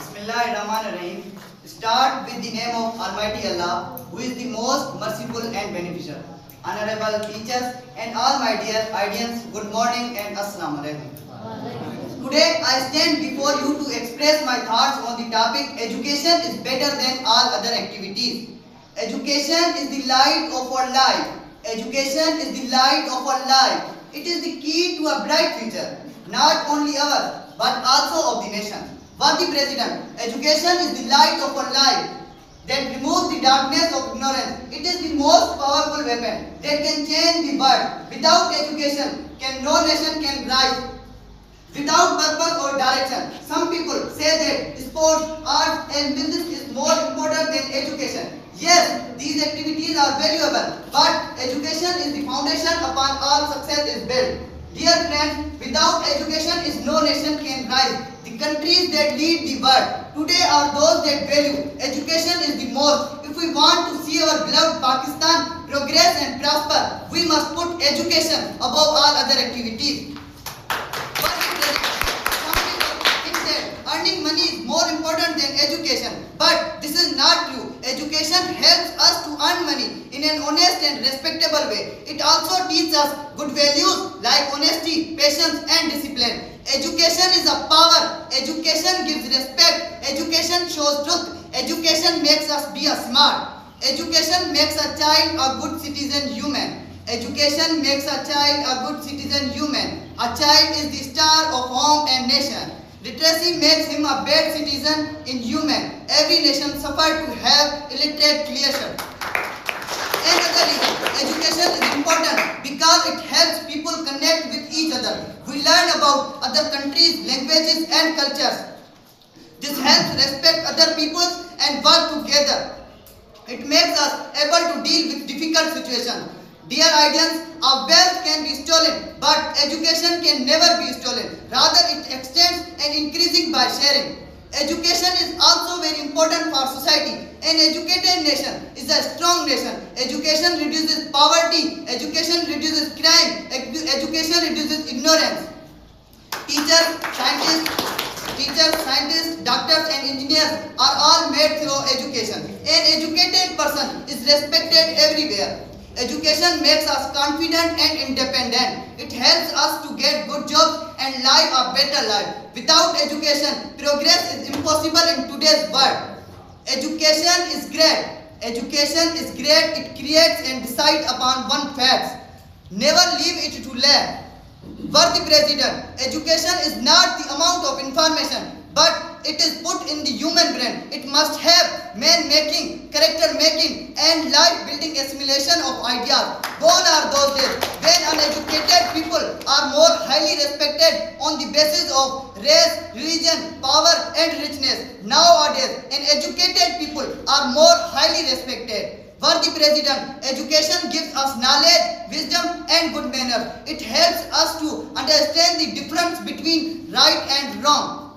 Bismillahirrahmanirrahim. Start with the name of Almighty Allah, who is the most merciful and beneficial. Honorable teachers and all my dear audience, good morning and Assalamu alaikum. Today I stand before you to express my thoughts on the topic education is better than all other activities. Education is the light of our life. Education is the light of our life. It is the key to a bright future, not only ours but also of the nation. Worthy President, education is the light of our life that removes the darkness of ignorance. It is the most powerful weapon that can change the world. Without education, no nation can rise. Without purpose or direction, some people say that sports, art and business is more important than education. Yes, these activities are valuable, but education is the foundation upon all success is built. Dear friends, without education no nation can rise. The countries that lead the world today are those that value education is the most. If we want to see our beloved Pakistan progress and prosper, we must put education above all other activities. Earning money is more important than education, but this is not true. Education helps us to earn money in an honest and respectable way. It also teaches us good values like honesty, patience and discipline. Education is a power. Education gives respect. Education shows truth. Education makes us be a smart. Education makes a child a good citizen human. Education makes a child a good citizen human. A child is the star of home and nation. Literacy makes him a bad citizen in human. Every nation suffers to have illiterate creation. Another reason, education is important because it helps people connect with each other. We learn about other countries, languages and cultures. This helps respect other peoples and work together. It makes us able to deal with difficult situations. Dear audience, our wealth can be stolen, but education can never be stolen. Rather, it extends and increasing by sharing. Education is also very important for society. An educated nation is a strong nation. Education reduces poverty. Education reduces crime. Education reduces ignorance. Teachers, scientists, doctors and engineers are all made through education. An educated person is respected everywhere. Education makes us confident and independent. It helps us to get good jobs and live a better life. Without education, progress is impossible in today's world. Education is great. Education is great. It creates and decides upon one facts. Never leave it to lab. Worthy President, education is not the amount of information, but it is put in the human brain. It must have man-making, character-making and life-building assimilation of ideas. Gone are those days when uneducated people are more highly respected on the basis of race, religion, power and richness. Nowadays, educated people are more highly respected. Worthy President, education gives us knowledge, wisdom and good manners. It helps us to understand the difference between right and wrong.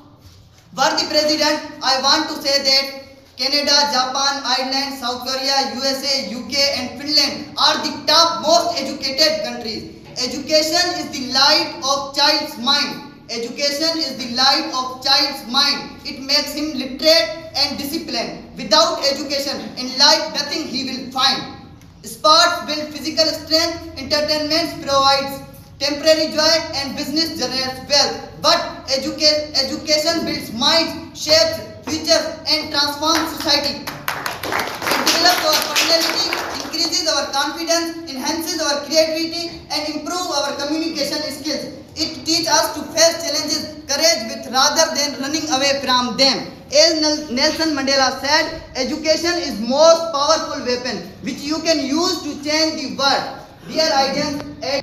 Worthy President, I want to say that Canada, Japan, Ireland, South Korea, USA, UK and Finland are the top most educated countries. Education is the light of child's mind. Education is the light of child's mind. It makes him literate and disciplined. Without education in life, nothing he will find. Sports build physical strength, entertainment provides temporary joy and business generates wealth. But education builds minds, shapes futures and transforms society. It develops our personality, increases our confidence, enhances our creativity and improves our communication skills. It teaches us to face challenges, courage with rather than running away from them. As Nelson Mandela said, education is most powerful weapon which you can use to change the world. Dear audience,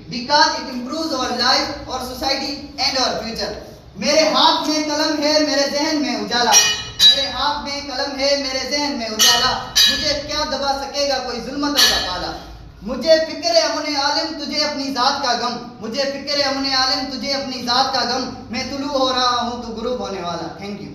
because it improves our life, our society and our future. मेरे हाथ में कलम है, मेरे ज़हन में उजाला. मेरे हाथ में कलम है, मेरे ज़हन में उजाला. मुझे क्या दबा सकेगा कोई जुल्मतों का पाला. मुझे फिक्र है अमने आलिम तुझे अपनी ज़ात का गम. मुझे फिक्र है अमने आलिम तुझे अपनी ज़ात का गम. मैं तुलू हो रहा हूँ तू गुरूब होने वाला. Thank you.